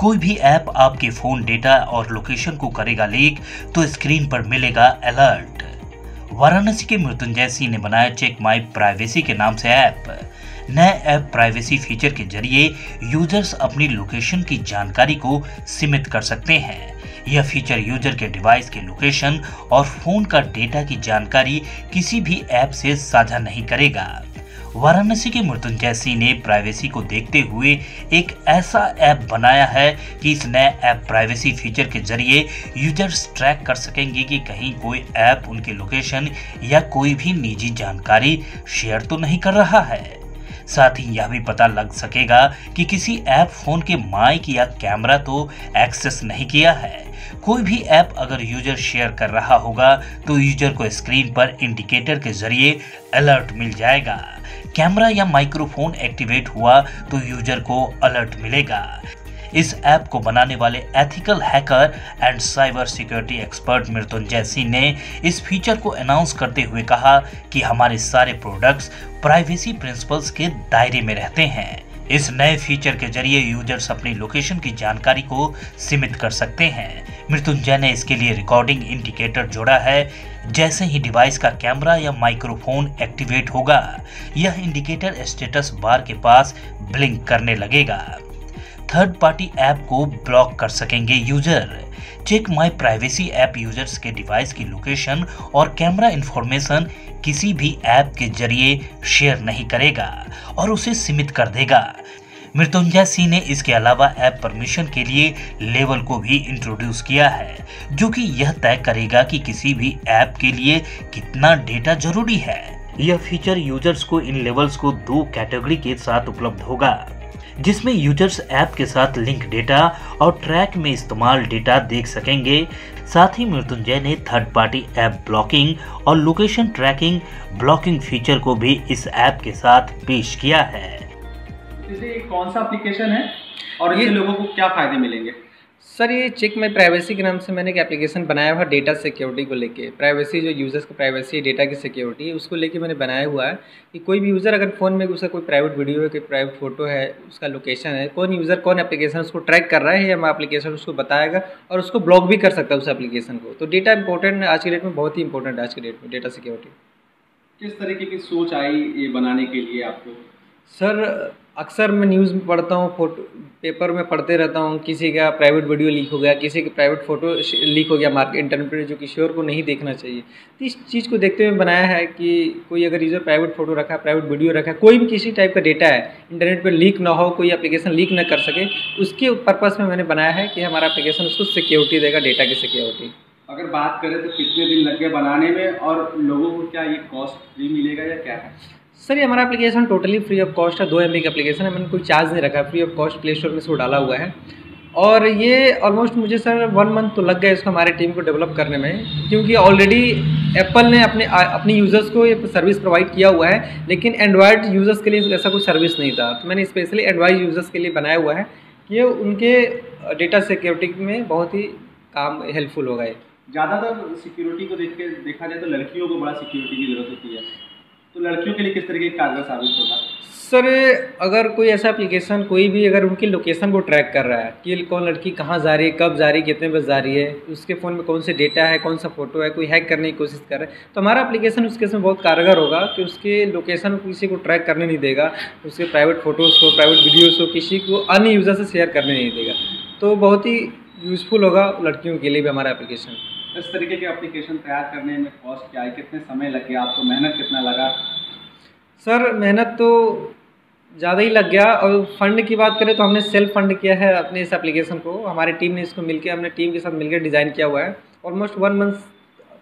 कोई भी ऐप आपके फोन डेटा और लोकेशन को करेगा लीक तो स्क्रीन पर मिलेगा अलर्ट। वाराणसी के मृत्युंजय सिंह ने बनाया चेक माई प्राइवेसी के नाम से ऐप। नए ऐप प्राइवेसी फीचर के जरिए यूजर्स अपनी लोकेशन की जानकारी को सीमित कर सकते हैं। यह फीचर यूजर के डिवाइस के लोकेशन और फोन का डेटा की जानकारी किसी भी ऐप से साझा नहीं करेगा। वाराणसी के मृत्युंजय सिंह ने प्राइवेसी को देखते हुए एक ऐसा ऐप बनाया है कि इस नए ऐप प्राइवेसी फीचर के जरिए यूजर्स ट्रैक कर सकेंगे कि कहीं कोई ऐप उनके लोकेशन या कोई भी निजी जानकारी शेयर तो नहीं कर रहा है। साथ ही यह भी पता लग सकेगा कि किसी ऐप फोन के माइक या कैमरा तो एक्सेस नहीं किया है। कोई भी ऐप अगर यूजर शेयर कर रहा होगा तो यूजर को स्क्रीन पर इंडिकेटर के जरिए अलर्ट मिल जाएगा। कैमरा या माइक्रोफोन एक्टिवेट हुआ तो यूजर को अलर्ट मिलेगा। इस ऐप को बनाने वाले ethical hacker and cyber security expert Mrityunjay Singh ने इस फीचर को अनाउंस करते हुए कहा कि हमारे सारे प्रोडक्ट्स प्राइवेसी प्रिंसिपल्स के दायरे में रहते हैं। इस नए फीचर के जरिए यूजर्स अपनी लोकेशन की जानकारी को सीमित कर सकते हैं। मृत्युंजय ने इसके लिए रिकॉर्डिंग इंडिकेटर जोड़ा है। जैसे ही डिवाइस का कैमरा या माइक्रोफोन एक्टिवेट होगा, यह इंडिकेटर स्टेटस बार के पास ब्लिंक करने लगेगा। थर्ड पार्टी ऐप को ब्लॉक कर सकेंगे user. Check my privacy app users के डिवाइस की लोकेशन और कैमरा इंफॉर्मेशन किसी भी ऐप के जरिए शेयर नहीं करेगा और उसे सीमित कर देगा। मृत्युंजय सिंह ने इसके अलावा ऐप परमिशन के लिए लेवल को भी इंट्रोड्यूस किया है, जो कि यह तय करेगा कि किसी भी ऐप के लिए कितना डेटा जरूरी है। यह फीचर यूजर्स को इन लेवल्स को 2 कैटेगरी के साथ उपलब्ध होगा, जिसमें यूजर्स ऐप के साथ लिंक डेटा और ट्रैक में इस्तेमाल डेटा देख सकेंगे। साथ ही मृत्युंजय ने थर्ड पार्टी ऐप ब्लॉकिंग और लोकेशन ट्रैकिंग ब्लॉकिंग फीचर को भी इस ऐप के साथ पेश किया है। ये कौन सा एप्लीकेशन है और इससे लोगों को क्या फायदे मिलेंगे? सर, ये चेक माई प्राइवेसी के नाम से मैंने एक एप्लीकेशन बनाया हुआ डेटा सिक्योरिटी को लेके। प्राइवेसी, जो यूज़र्स का प्राइवेसी डेटा की सिक्योरिटी है, उसको लेके मैंने बनाया हुआ है कि कोई भी यूज़र अगर फ़ोन में उसका कोई प्राइवेट वीडियो है, कोई प्राइवेट फ़ोटो है, उसका लोकेशन है, कौन यूज़र कौन एप्लीकेशन उसको ट्रैक कर रहा है, या एप्लीकेशन उसको बताएगा और उसको ब्लॉक भी कर सकता है उस एप्लीकेशन को। तो डेटा इंपॉर्टेंट है आज की डेट में, बहुत ही इंपॉर्टेंट है आज की डेट में डेटा सिक्योरिटी। किस तरीके की सोच आई ये बनाने के लिए आपको? सर, अक्सर मैं न्यूज़ में पढ़ता हूँ, फोटो पेपर में पढ़ते रहता हूँ, किसी का प्राइवेट वीडियो लीक हो गया, किसी का प्राइवेट फ़ोटो लीक हो गया मार्केट इंटरनेट पर, जो किसी और को नहीं देखना चाहिए। तो इस चीज़ को देखते हुए बनाया है कि कोई अगर यूज़र प्राइवेट फ़ोटो रखा है, प्राइवेट वीडियो रखा है, कोई भी किसी टाइप का डेटा है इंटरनेट पर लीक ना हो, कोई एप्लीकेशन लीक ना कर सके, उसके पर्पज़ में मैंने बनाया है कि हमारा एप्लीकेशन उसको सिक्योरिटी देगा, डेटा की सिक्योरिटी। अगर बात करें तो कितने दिन लग गए बनाने में और लोगों को क्या ये कॉस्ट फ्री मिलेगा या क्या है? सर, ये हमारा application totally free of cost है। 2 MB का एप्लीकेशन है, मैंने कोई चार्ज नहीं रखा है, free of cost play store में इसको डाला हुआ है। और ये ऑलमोस्ट मुझे सर 1 मंथ तो लग गया इसको हमारे टीम को डेवलप करने में, क्योंकि ऑलरेडी एप्पल ने अपने यूज़र्स को ये सर्विस प्रोवाइड किया हुआ है, लेकिन एंड्रॉयड यूज़र्स के लिए ऐसा कोई सर्विस नहीं था। तो मैंने स्पेशली एंड्रॉयड यूज़र्स के लिए बनाया हुआ है कि उनके डेटा सिक्योरिटी में बहुत ही काम हेल्पफुल होगा। ये ज़्यादातर सिक्योरिटी को देखा जाए तो लड़कियों को बड़ा सिक्योरिटी की ज़रूरत होती है, तो लड़कियों के लिए किस तरीके का कारगर साबित होगा? सर, अगर कोई ऐसा एप्लीकेशन कोई भी अगर उनकी लोकेशन को ट्रैक कर रहा है कि कौन लड़की कहाँ जा रही है, कब जा रही है, कितने बजे जा रही है, उसके फ़ोन में कौन से डेटा है, कौन सा फ़ोटो है, कोई हैक करने की कोशिश कर रहा है, तो हमारा एप्लीकेशन उसके में बहुत कारगर होगा कि उसके लोकेशन को किसी को ट्रैक करने नहीं देगा, उसके प्राइवेट फ़ोटोज़ को, प्राइवेट वीडियोज़ को किसी को अन्य यूज़र से शेयर करने नहीं देगा। तो बहुत ही यूज़फुल होगा लड़कियों के लिए भी हमारा एप्लीकेशन। इस तरीके के एप्लीकेशन तैयार करने में कॉस्ट क्या है, कितने समय लग गया आपको, मेहनत कितना लगा? सर, मेहनत तो ज़्यादा ही लग गया, और फंड की बात करें तो हमने सेल्फ फंड किया है अपने इस एप्लीकेशन को। हमारी टीम ने इसको मिलकर, हमने टीम के साथ मिलकर डिज़ाइन किया हुआ है। ऑलमोस्ट 1 मंथ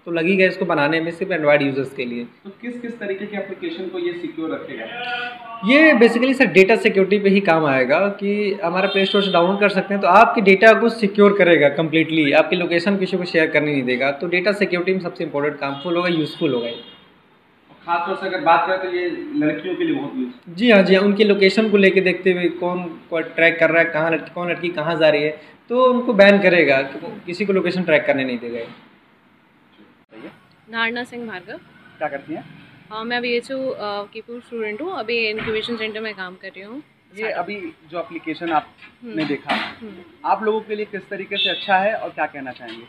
तो लग ही गया इसको बनाने में, सिर्फ एंड्रॉयड यूज़र्स के लिए। तो किस किस तरीके के एप्लीकेशन को ये सिक्योर रखेगा? ये बेसिकली सर डेटा सिक्योरिटी पे ही काम आएगा कि हमारा प्ले स्टोर से डाउनलोड कर सकते हैं, तो आपके डेटा को सिक्योर करेगा कम्प्लीटली, आपकी लोकेशन किसी को शेयर करने नहीं देगा। तो डेटा सिक्योरिटी में सबसे इंपॉर्टेंट कामफुल होगा, यूज़फुल होगा। खासतौर से अगर बात करें तो ये लड़कियों के लिए बहुत यूज। जी हाँ, उनकी लोकेशन को लेके देखते हुए कौन ट्रैक कर रहा है, कौन लड़की कहाँ जा रही है, तो उनको बैन करेगा, किसी को लोकेशन ट्रैक करने नहीं देगा। धारणा सिंह भार्गव। क्या करती हैं? मैं BHU की स्टूडेंट हूँ, अभी इंक्यूबेशन सेंटर में काम कर रही हूँ। ये अभी जो एप्लीकेशन आपने देखा, आप लोगों के लिए किस तरीके से अच्छा है और क्या कहना चाहेंगे?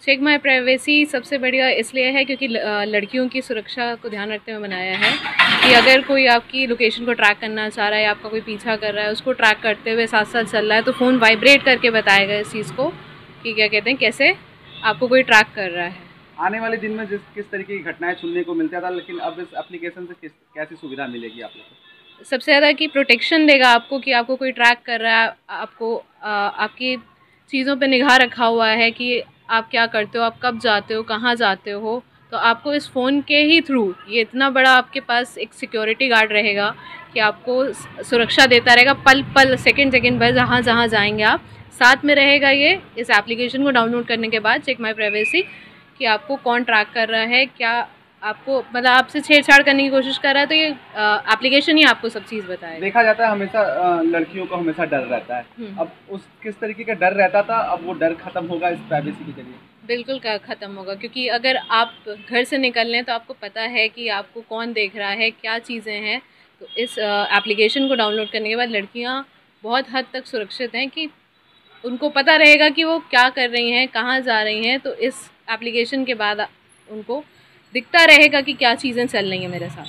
चेक माई प्राइवेसी सबसे बढ़िया इसलिए है क्योंकि लड़कियों की सुरक्षा को ध्यान रखते हुए बनाया है कि अगर कोई आपकी लोकेशन को ट्रैक करना चाह रहा है, आपका कोई पीछा कर रहा है, उसको ट्रैक करते हुए साथ साथ चल रहा है, तो फ़ोन वाइब्रेट करके बताएगा इस चीज़ को कि क्या कहते हैं, कैसे आपको कोई ट्रैक कर रहा है। आने वाले दिन में किस तरीके की घटनाएं सुनने को मिलता था, लेकिन अब इस एप्लीकेशन से कैसी सुविधा मिलेगी आप लोगों को? सबसे ज़्यादा कि प्रोटेक्शन देगा आपको कि आपको कोई ट्रैक कर रहा है, आपको आपकी चीज़ों पे निगाह रखा हुआ है कि आप क्या करते हो, आप कब जाते हो, कहाँ जाते हो, तो आपको इस फ़ोन के ही थ्रू ये इतना बड़ा आपके पास एक सिक्योरिटी गार्ड रहेगा कि आपको सुरक्षा देता रहेगा, पल पल सेकंड भर जहाँ जहाँ जाएंगे आप साथ में रहेगा। ये इस एप्लीकेशन को डाउनलोड करने के बाद चेक माई प्राइवेसी कि आपको कौन ट्रैक कर रहा है, क्या आपको मतलब आपसे छेड़छाड़ करने की कोशिश कर रहा है, तो ये एप्लीकेशन ही आपको सब चीज़ बताएगा। देखा जाता है हमेशा लड़कियों को हमेशा डर रहता है, अब उस किस तरीके का डर रहता था, अब वो डर खत्म होगा इस प्राइवेसी के जरिए? बिल्कुल ख़त्म होगा, क्योंकि अगर आप घर से निकल लें तो आपको पता है कि आपको कौन देख रहा है, क्या चीज़ें हैं। तो इस एप्लीकेशन को डाउनलोड करने के बाद लड़कियां बहुत हद तक सुरक्षित हैं कि उनको पता रहेगा कि वो क्या कर रही हैं, कहाँ जा रही हैं। तो इस एप्लीकेशन के बाद उनको दिखता रहेगा कि क्या चीज़ें चल रही हैं मेरे साथ।